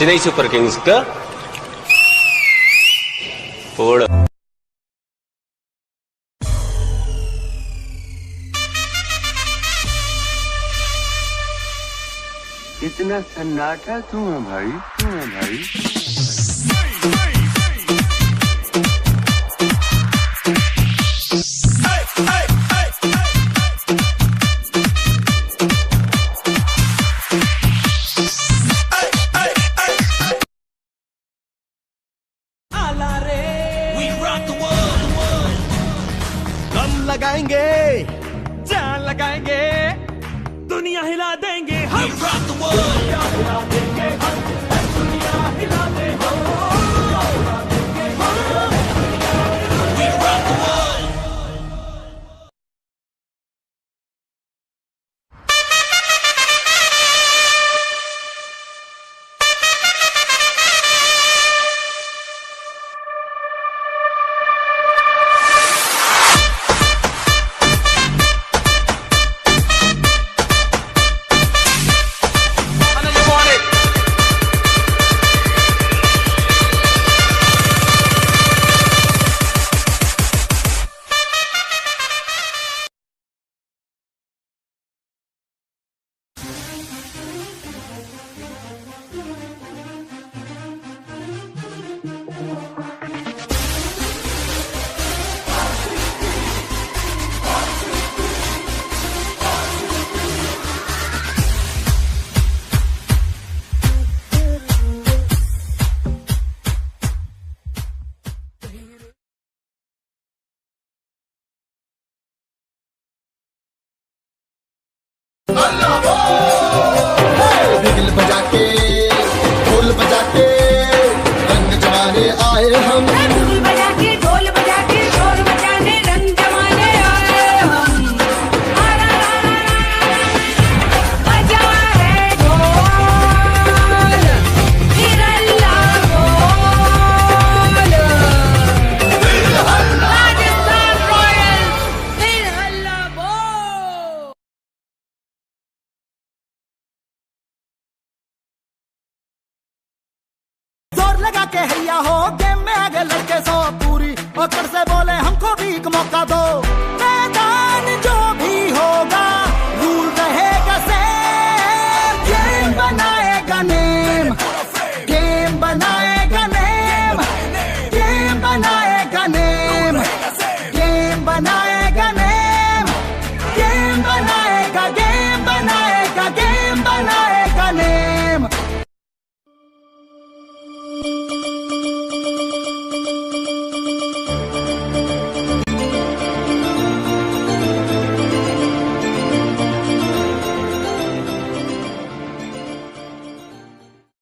Chennai super Kings का फोड़। इतना सन्नाटा क्यों है भाई, क्यों है भाई? लगाएंगे, जान लगाएंगे, दुनिया हिला देंगे हम। दुनिया हिला देंगे हम, दुनिया हिला देंगे हम। बिगल बजा के, ढोल बजा के, रंग जमाने आए हम। ढोल बजा के, ढोल बजा के, ढोल बजाने रंग जमाने आए हम। बजा है ढोल, फिर हल्ला बोल। राजस्थान रॉयल्स, फिर हल्ला बोल। जोर लगा के हैया हो, गेम में आगे लड़के 100 पूरी और कर से बोले हमको भी एक मौका दो।